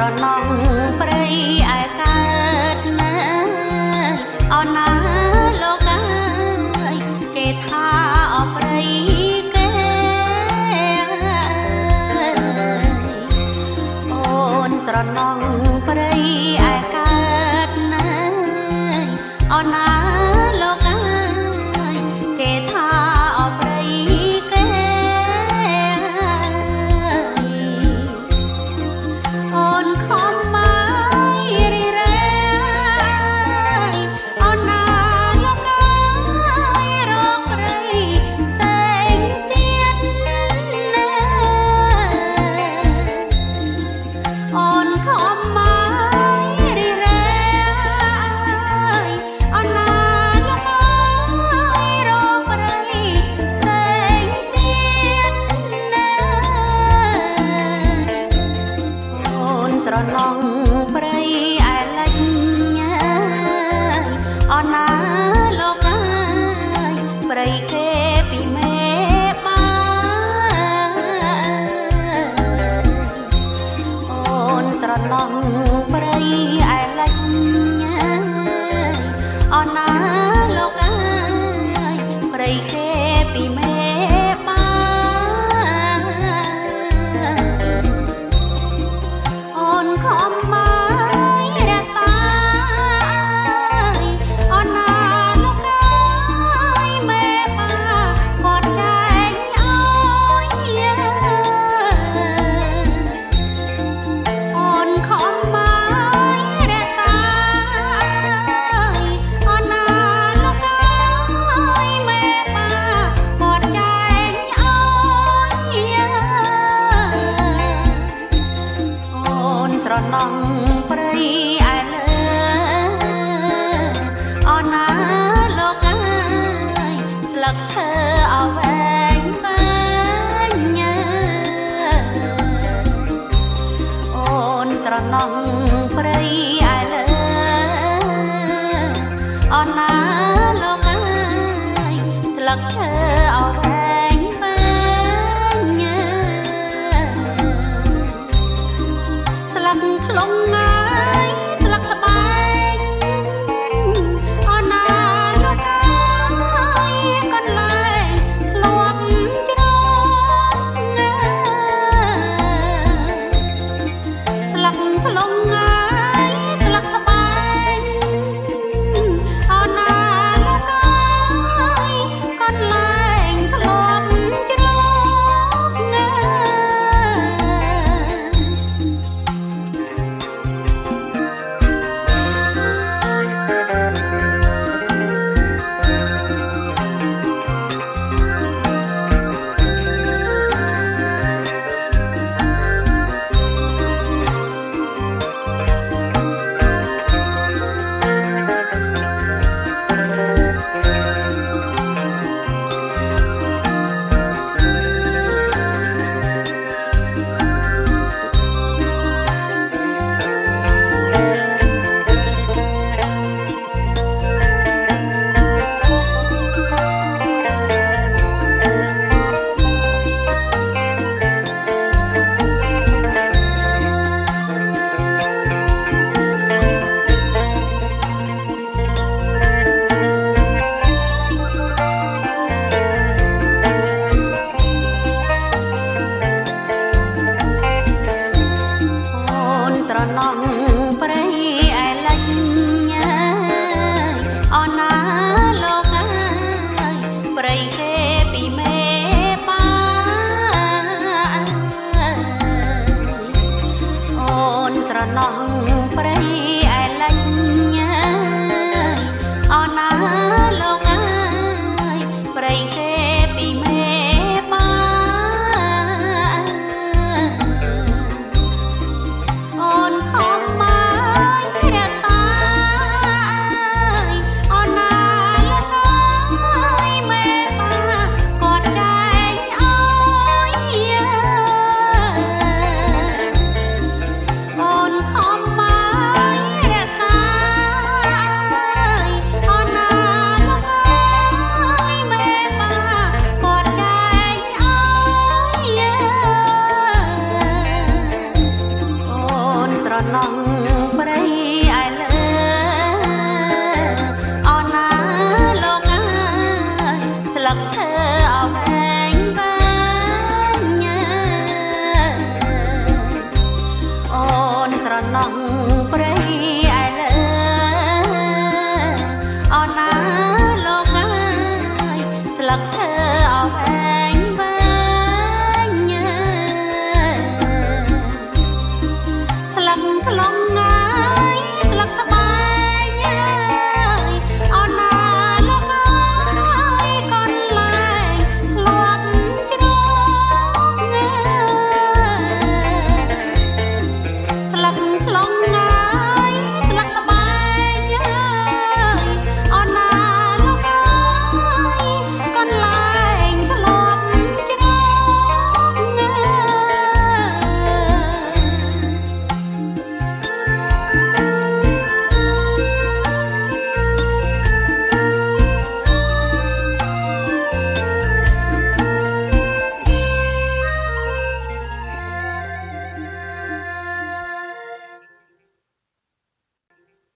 ស្រណងព្រៃឯកើតណាអោណាលោកអើយគេថាអព្រៃគេអូនស្រណងព្រៃឯកើតណាអោណាលោកអើយគេថាអព្រៃគេអូនខំមករីរ៉ាយអូនណាលោកអើយរកព្រៃផ្សេងទៀតណាអូនខំមករីរ៉ាយអូនណាលោកអើយរកព្រៃផ្សេងទៀតណាអូនស្រណងព្រៃឯលិចញ៉ាយអូនណាលោកអើយព្រៃគេពីមេបាអូនស្រណងព្រៃឯលិចញ៉ាយអូនណាលោកអើយព្រៃគេពីមេបាអូនខំមករក្សាអូនណាលោកអើយមេបាគាត់ចែកឲ្យអូនខំមករក្សាអូនណាលោកអើយមេបាគាត់ចែកឲ្យអូនស្រណងព្រៃឯលើអូនណាលោកអើយស្លឹកឈើអវែងវែងញ៉ាអូនស្រណងព្រៃឯលើអូនណាលោកអើយស្លឹកឈើអវែងវែងញ៉ាស្លឹកធ្លុំងាយស្លឹកត្បែងអូនណាលោកអើយកន្លែងធ្លាប់ជ្រងណាស្លឹកធ្លុំងាយស្លឹកត្បែងអូនណាលោកអើយកន្លែងធ្លាប់ជ្រងណា ខំ ណងព្រៃaiលើអរណាលោកអើយស្លឹកឈើអវែងវែងអូនស្រណង